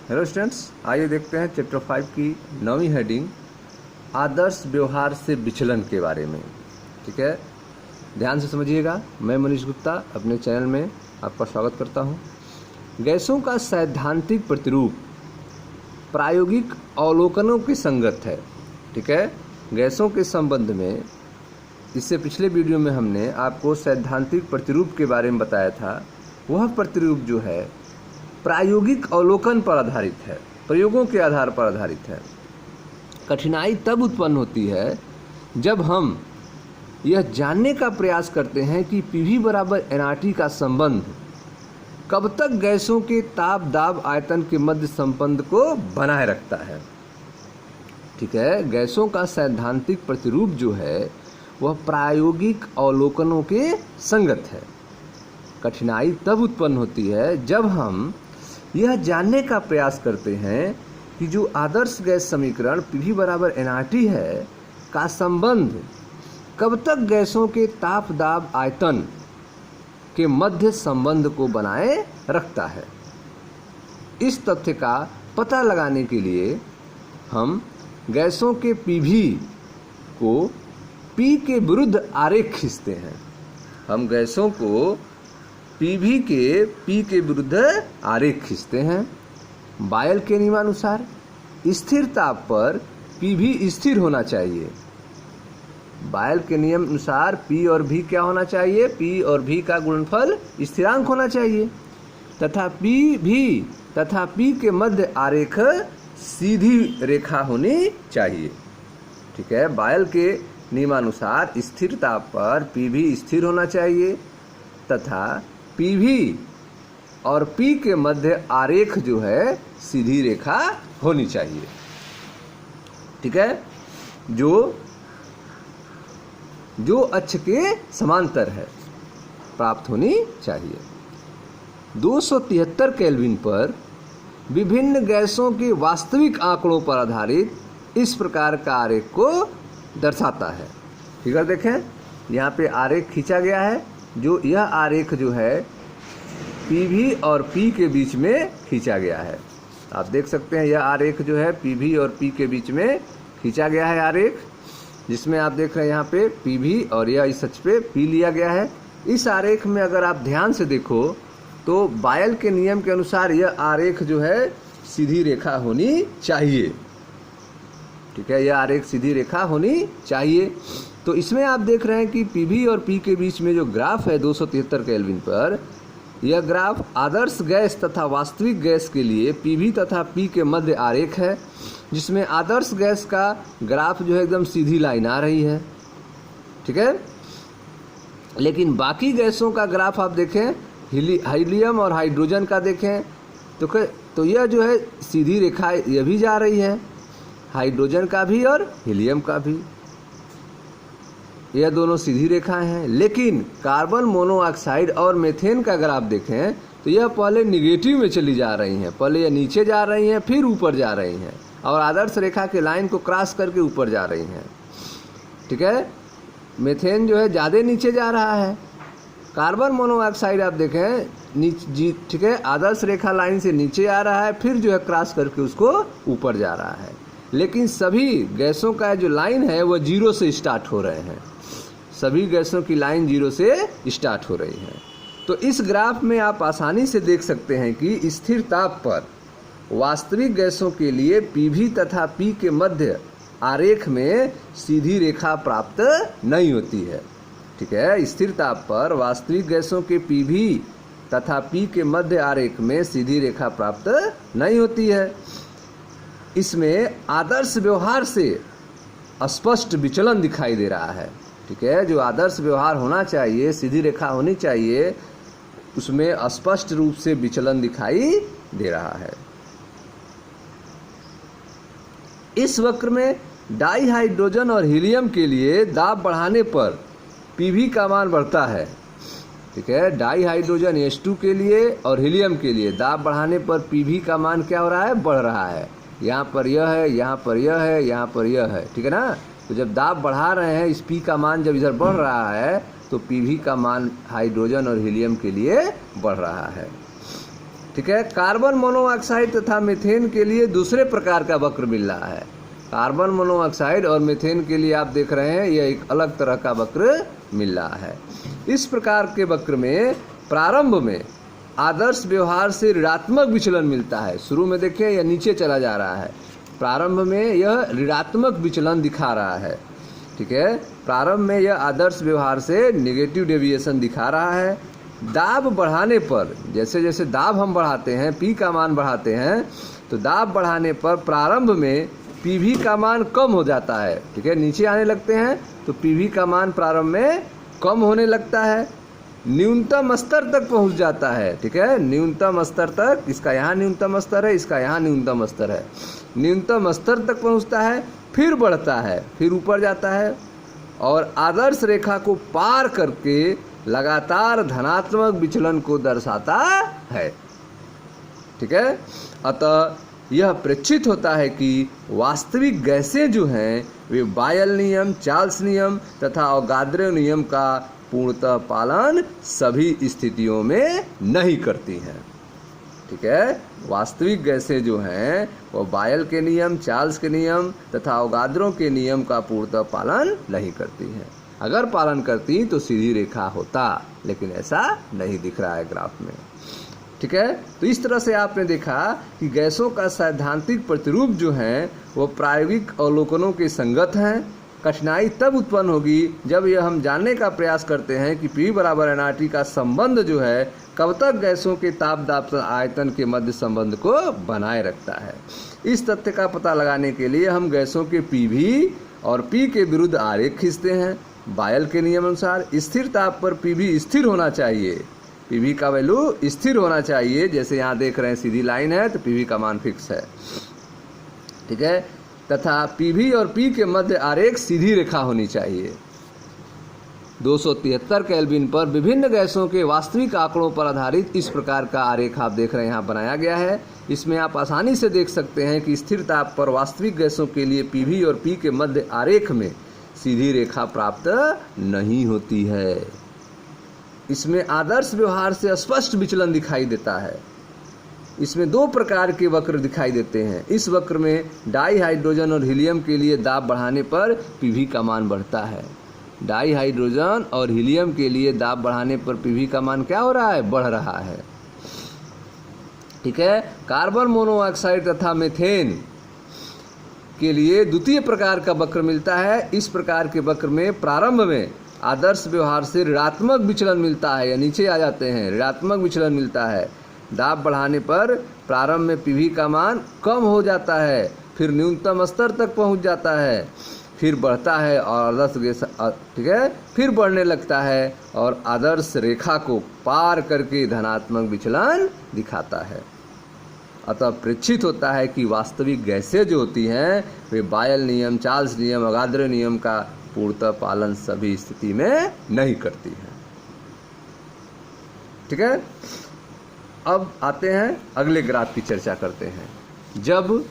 Hello students, आइए देखते हैं चैप्टर 5 की 9वीं हेडिंग आदर्श व्यवहार से विचलन के बारे में। ठीक है, ध्यान से समझिएगा। मैं मनीष गुप्ता अपने चैनल में आपका स्वागत करता हूं। गैसों का सैद्धांतिक प्रतिरूप प्रायोगिक अवलोकनों की संगत है। ठीक है, गैसों के संबंध में इससे पिछले वीडियो में हमने आपको सैद्धांतिक प्रतिरूप के बारे में बताया था। वह प्रतिरूप जो है प्रायोगिक अवलोकन पर आधारित है, प्रयोगों के आधार पर आधारित है। कठिनाई तब उत्पन्न होती है जब हम यह जानने का प्रयास करते हैं कि पीवी बराबर एनआरटी का संबंध कब तक गैसों के ताप दाब आयतन के मध्य संबंध को बनाए रखता है। ठीक है, गैसों का सैद्धांतिक प्रतिरूप जो है वह प्रायोगिक अवलोकनों के संगत है। कठिनाई तब उत्पन्न होती है जब हम यह जानने का प्रयास करते हैं कि जो आदर्श गैस समीकरण पीवी बराबर एनआरटी है का संबंध कब तक गैसों के ताप दाब आयतन के मध्य संबंध को बनाए रखता है। इस तथ्य का पता लगाने के लिए हम गैसों के पीवी को पी के विरुद्ध आरेख खींचते हैं। हम गैसों को पीवी के पी के विरुद्ध आरेख खींचते हैं। बायल के नियमानुसार स्थिर ताप पर पीवी स्थिर होना चाहिए। बायल के नियम अनुसार पी और भी क्या होना चाहिए? पी और भी का गुणनफल स्थिरांक होना चाहिए तथा पी भी तथा पी के मध्य आरेख सीधी रेखा होनी चाहिए। ठीक है, बायल के नियमानुसार स्थिर ताप पर पीवी स्थिर होना चाहिए तथा पीवी और पी के मध्य आरेख जो है सीधी रेखा होनी चाहिए। ठीक है, जो अक्ष के समांतर है प्राप्त होनी चाहिए। 273 केल्विन पर विभिन्न गैसों के वास्तविक आंकड़ों पर आधारित इस प्रकार का आरेख को दर्शाता है। फिगर देखें, यहाँ पे आरेख खींचा गया है। जो यह आरेख जो है पीवी और पी के बीच में खींचा गया है। आप देख सकते हैं यह आरेख जो है पीवी और पी के बीच में खींचा गया है आरेख, जिसमें आप देख रहे हैं यहाँ पे पीवी और यह इस अक्ष पे पी लिया गया है। इस आरेख में अगर आप ध्यान से देखो तो बायल के नियम के अनुसार यह आरेख जो है सीधी रेखा होनी चाहिए। ठीक है, यह आरेख सीधी रेखा होनी चाहिए। तो इसमें आप देख रहे हैं कि पीवी और पी के बीच में जो ग्राफ है 273 केल्विन पर, यह ग्राफ आदर्श गैस तथा वास्तविक गैस के लिए पीवी तथा पी के मध्य आरेख है, जिसमें आदर्श गैस का ग्राफ जो है एकदम सीधी लाइन आ रही है। ठीक है, लेकिन बाकी गैसों का ग्राफ आप देखें, हीलियम और हाइड्रोजन का देखें तो यह जो है सीधी रेखा यह भी जा रही है, हाइड्रोजन का भी और हीलियम का भी, यह दोनों सीधी रेखाएं हैं। लेकिन कार्बन मोनोऑक्साइड और मीथेन का अगर आप देखें तो यह पहले निगेटिव में चली जा रही हैं, पहले यह नीचे जा रही हैं फिर ऊपर जा रही हैं और आदर्श रेखा के लाइन को क्रॉस करके ऊपर जा रही हैं। ठीक है, मीथेन जो है ज़्यादा नीचे जा रहा है। कार्बन मोनोऑक्साइड आप देखें ठीक है, आदर्श रेखा लाइन से नीचे आ रहा है फिर जो है क्रॉस करके उसको ऊपर जा रहा है। लेकिन सभी गैसों का जो लाइन है वह जीरो से स्टार्ट हो रहे हैं, सभी गैसों की लाइन जीरो से स्टार्ट हो रही है। तो इस ग्राफ में आप आसानी से देख सकते हैं कि स्थिर ताप पर वास्तविक गैसों के लिए पीवी तथा पी के मध्य आरेख में सीधी रेखा प्राप्त नहीं होती है। ठीक है, स्थिर ताप पर वास्तविक गैसों के पीवी तथा पी के मध्य आरेख में सीधी रेखा प्राप्त नहीं होती है। इसमें आदर्श व्यवहार से स्पष्ट विचलन दिखाई दे रहा है। ठीक है, जो आदर्श व्यवहार होना चाहिए, सीधी रेखा होनी चाहिए, उसमें स्पष्ट रूप से विचलन दिखाई दे रहा है। इस वक्र में डाई हाइड्रोजन और हीलियम के लिए दाब बढ़ाने पर पीवी का मान बढ़ता है। ठीक है, डाई हाइड्रोजन H2 के लिए और हीलियम के लिए दाब बढ़ाने पर पीवी का मान क्या हो रहा है? बढ़ रहा है। यहाँ पर यह है, यहाँ पर यह है, यहाँ पर यह है। ठीक है ना, तो जब दाब बढ़ा रहे हैं, इस पी का मान जब इधर बढ़ रहा है तो पीवी का मान हाइड्रोजन और हीलियम के लिए बढ़ रहा है। ठीक है। कार्बन मोनोऑक्साइड तथा मीथेन के लिए दूसरे प्रकार का वक्र मिल रहा है। कार्बन मोनोऑक्साइड और मीथेन के लिए आप देख रहे हैं यह एक अलग तरह का वक्र मिल रहा है। इस प्रकार के वक्र में प्रारंभ में आदर्श व्यवहार से ऋणात्मक विचलन मिलता है। शुरू में देखें यह नीचे चला जा रहा है, प्रारंभ में यह ऋणात्मक विचलन दिखा रहा है। ठीक है, प्रारंभ में यह आदर्श व्यवहार से नेगेटिव डेविएशन दिखा रहा है। दाब बढ़ाने पर, जैसे जैसे दाब हम बढ़ाते हैं, पी का मान बढ़ाते हैं, तो दाब बढ़ाने पर प्रारंभ में पीवी का मान कम हो जाता है। ठीक है, नीचे आने लगते हैं तो पीवी का मान प्रारंभ में कम होने लगता है, न्यूनतम स्तर तक पहुंच जाता है। ठीक है, न्यूनतम स्तर तक, इसका यहाँ न्यूनतम स्तर है, इसका यहाँ न्यूनतम स्तर है, न्यूनतम स्तर तक पहुंचता है, फिर बढ़ता है, फिर ऊपर जाता है और आदर्श रेखा को पार करके लगातार धनात्मक विचलन को दर्शाता है। ठीक है, अतः यह प्रेक्षित होता है कि वास्तविक गैसें जो हैं वे बायल नियम, चार्ल्स नियम तथा अवोगाद्रो नियम का पूर्णतः पालन सभी स्थितियों में नहीं करती हैं। ठीक है, वास्तविक गैसें जो हैं वो बायल के नियम, चार्ल्स के नियम तथा अवोगाद्रो के नियम का पूर्णतः पालन नहीं करती हैं। अगर पालन करती तो सीधी रेखा होता, लेकिन ऐसा नहीं दिख रहा है ग्राफ में। ठीक है, तो इस तरह से आपने देखा कि गैसों का सैद्धांतिक प्रतिरूप जो है वो प्रायोगिक अवलोकनों के संगत हैं। कठिनाई तब उत्पन्न होगी जब यह हम जानने का प्रयास करते हैं कि P बराबर nRT का संबंध जो है कब तक गैसों के ताप दाब आयतन के मध्य संबंध को बनाए रखता है। इस तथ्य का पता लगाने के लिए हम गैसों के PV और P के विरुद्ध आरेख खींचते हैं। बायल के नियम अनुसार स्थिर ताप पर PV स्थिर होना चाहिए, PV का वैल्यू स्थिर होना चाहिए। जैसे यहाँ देख रहे हैं सीधी लाइन है तो PV का मान फिक्स है। ठीक है, तथा PV और P के मध्य आरेख सीधी रेखा होनी चाहिए। 273 केल्विन पर विभिन्न गैसों के वास्तविक आंकड़ों पर आधारित इस प्रकार का आरेख आप देख रहे हैं यहाँ बनाया गया है। इसमें आप आसानी से देख सकते हैं कि स्थिर ताप पर वास्तविक गैसों के लिए PV और P के मध्य आरेख में सीधी रेखा प्राप्त नहीं होती है। इसमें आदर्श व्यवहार से स्पष्ट विचलन दिखाई देता है। इसमें दो प्रकार के वक्र दिखाई देते हैं। इस वक्र में डाई हाइड्रोजन और हीलियम के लिए दाब बढ़ाने पर PV का मान बढ़ता है। डाई हाइड्रोजन और हीलियम के लिए दाब बढ़ाने पर PV का मान क्या हो रहा है? बढ़ रहा है। ठीक है, कार्बन मोनोऑक्साइड तथा मीथेन के लिए द्वितीय प्रकार का वक्र मिलता है। इस प्रकार के वक्र में प्रारंभ में आदर्श व्यवहार से ऋणात्मक विचलन मिलता है, या नीचे आ जाते हैं, ऋणात्मक विचलन मिलता है। दाब बढ़ाने पर प्रारंभ में PV का मान कम हो जाता है, फिर न्यूनतम स्तर तक पहुंच जाता है, फिर बढ़ता है और आदर्श गैस, ठीक है, फिर बढ़ने लगता है और आदर्श रेखा को पार करके धनात्मक विचलन दिखाता है। अतः प्रेक्षित होता है कि वास्तविक गैसें जो होती हैं वे बायल नियम, चार्ल्स नियम, अवोगाद्रो नियम का पूर्णतः पालन सभी स्थिति में नहीं करती हैं। ठीक है, अब आते हैं अगले ग्राफ की चर्चा करते हैं। जब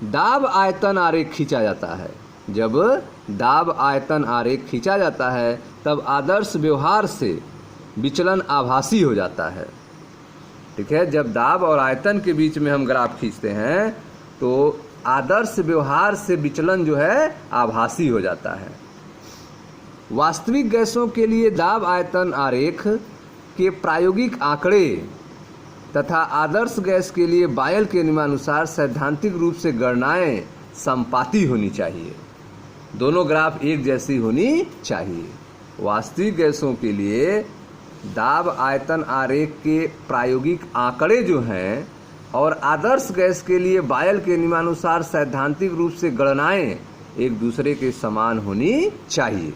दाब आयतन आरेख खींचा जाता है, जब दाब आयतन आरेख खींचा जाता है तब आदर्श व्यवहार से विचलन आभासी हो जाता है। ठीक है, जब दाब और आयतन के बीच में हम ग्राफ खींचते हैं तो आदर्श व्यवहार से विचलन जो है आभासी हो जाता है। वास्तविक गैसों के लिए दाब आयतन आरेख के प्रायोगिक आंकड़े तथा आदर्श गैस के लिए बायल के नियमानुसार सैद्धांतिक रूप से गणनाएं संपाती होनी चाहिए। दोनों ग्राफ एक जैसी होनी चाहिए। वास्तविक गैसों के लिए दाब आयतन आरेख के प्रायोगिक आंकड़े जो हैं और आदर्श गैस के लिए बायल के नियमानुसार सैद्धांतिक रूप से गणनाएं एक दूसरे के समान होनी चाहिए।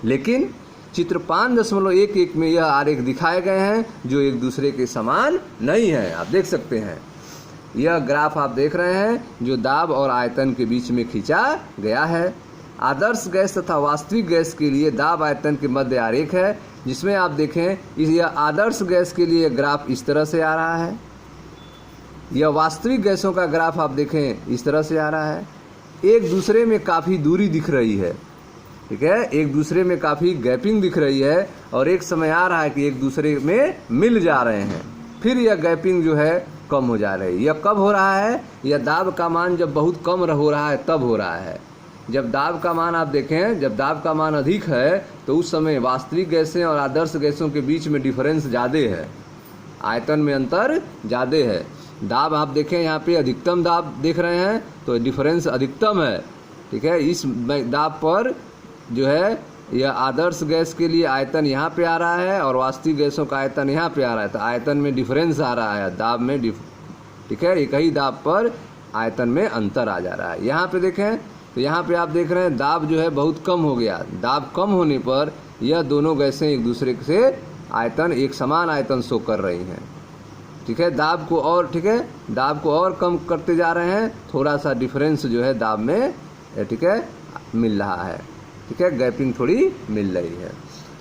लेकिन चित्र 5.11 में यह आरेख दिखाए गए हैं जो एक दूसरे के समान नहीं है। आप देख सकते हैं, यह ग्राफ आप देख रहे हैं जो दाब और आयतन के बीच में खींचा गया है। आदर्श गैस तथा वास्तविक गैस के लिए दाब आयतन के मध्य आरेख है, जिसमें आप देखें यह आदर्श गैस के लिए ग्राफ इस तरह से आ रहा है, यह वास्तविक गैसों का ग्राफ आप देखें इस तरह से आ रहा है। एक दूसरे में काफ़ी दूरी दिख रही है। ठीक है, एक दूसरे में काफ़ी गैपिंग दिख रही है और एक समय आ रहा है कि एक दूसरे में मिल जा रहे हैं। फिर यह गैपिंग जो है कम हो जा रही है। यह कब हो रहा है? यह दाब का मान जब बहुत कम हो रहा है तब हो रहा है। जब दाब का मान आप देखें, जब दाब का मान अधिक है तो उस समय वास्तविक गैसें और आदर्श गैसों के बीच में डिफरेंस ज़्यादा है, आयतन में अंतर ज़्यादा है। दाब आप देखें यहाँ पे अधिकतम दाब देख रहे हैं तो डिफरेंस अधिकतम है, ठीक है। इस दाब पर जो है यह आदर्श गैस के लिए आयतन यहाँ पे आ रहा है और वास्तविक गैसों का आयतन यहाँ पे आ रहा है, तो आयतन में डिफरेंस आ रहा है, दाब में ठीक है। एक ही दाब पर आयतन में अंतर आ जा रहा है। यहाँ पे देखें तो यहाँ पे आप देख रहे हैं दाब जो है बहुत कम हो गया। दाब कम होने पर यह दोनों गैसें एक दूसरे से आयतन एक समान आयतन शो कर रही हैं, ठीक है। दाब को और ठीक है दाब को और कम करते जा रहे हैं, थोड़ा सा डिफरेंस जो है दाब में ठीक है मिल रहा है, ठीक है, गैपिंग थोड़ी मिल रही है,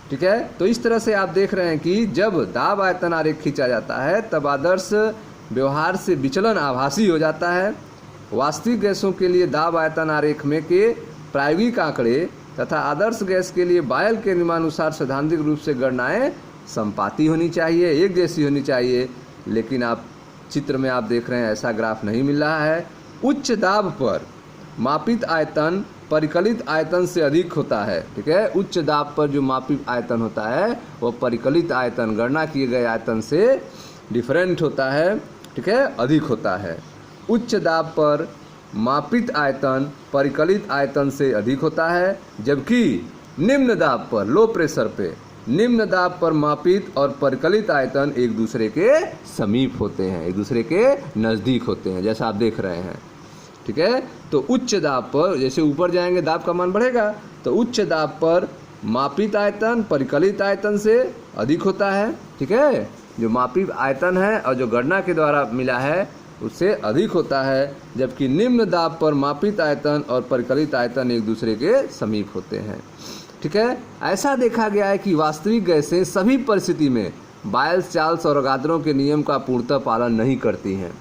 ठीक है। तो इस तरह से आप देख रहे हैं कि जब दाब आयतन आरेख खींचा जाता है तब आदर्श व्यवहार से विचलन आभासी हो जाता है। वास्तविक गैसों के लिए दाब आयतन आरेख में के प्रायोगिक आंकड़े तथा आदर्श गैस के लिए बायल के नियमानुसार सैद्धांतिक रूप से गणनाएं संपाती होनी चाहिए, एक जैसी होनी चाहिए। लेकिन आप चित्र में आप देख रहे हैं ऐसा ग्राफ नहीं मिल रहा है। उच्च दाब पर मापित आयतन परिकलित आयतन से अधिक होता है, ठीक है। उच्च दाब पर जो मापित आयतन होता है वो परिकलित आयतन, गणना किए गए आयतन से डिफरेंट होता है, ठीक है, अधिक होता है। उच्च दाब पर मापित आयतन परिकलित आयतन से अधिक होता है, जबकि निम्न दाब पर, लो प्रेशर पे, निम्न दाब पर मापित और परिकलित आयतन एक दूसरे के समीप होते हैं, एक दूसरे के नज़दीक होते हैं, जैसा आप देख रहे हैं, ठीक है। तो उच्च दाब पर जैसे ऊपर जाएंगे दाब का मान बढ़ेगा, तो उच्च दाब पर मापित आयतन परिकलित आयतन से अधिक होता है, ठीक है। जो मापित आयतन है और जो गणना के द्वारा मिला है उससे अधिक होता है, जबकि निम्न दाब पर मापित आयतन और परिकलित आयतन एक दूसरे के समीप होते हैं, ठीक है। ऐसा देखा गया है कि वास्तविक गैसें सभी परिस्थिति में बायल्स, चार्ल्स और अवोगाद्रो के नियम का पूर्णतः पालन नहीं करती हैं,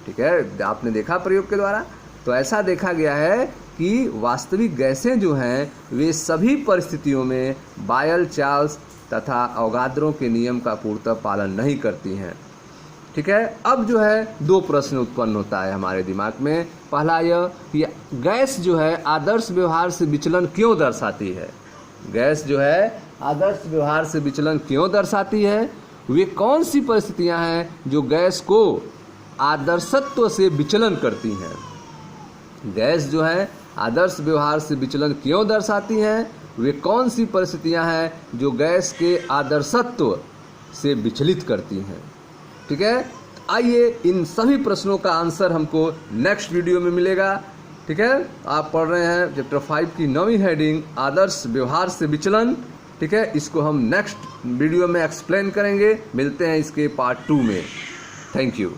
ठीक है। आपने देखा प्रयोग के द्वारा, तो ऐसा देखा गया है कि वास्तविक गैसें जो हैं वे सभी परिस्थितियों में बायल, चार्ल्स तथा अवोगाद्रो के नियम का पूर्णतः पालन नहीं करती हैं, ठीक है। अब जो है दो प्रश्न उत्पन्न होता है हमारे दिमाग में। पहला यह कि गैस जो है आदर्श व्यवहार से विचलन क्यों दर्शाती है, गैस जो है आदर्श व्यवहार से विचलन क्यों दर्शाती है, वे कौन सी परिस्थितियां हैं जो गैस को आदर्शत्व से विचलन करती हैं। गैस जो है आदर्श व्यवहार से विचलन क्यों दर्शाती हैं, वे कौन सी परिस्थितियां हैं जो गैस के आदर्शत्व से विचलित करती हैं, ठीक है। आइए इन सभी प्रश्नों का आंसर हमको नेक्स्ट वीडियो में मिलेगा, ठीक है। आप पढ़ रहे हैं चैप्टर 5 की 9वीं हेडिंग आदर्श व्यवहार से विचलन, ठीक है। इसको हम नेक्स्ट वीडियो में एक्सप्लेन करेंगे। मिलते हैं इसके पार्ट 2 में। Thank you.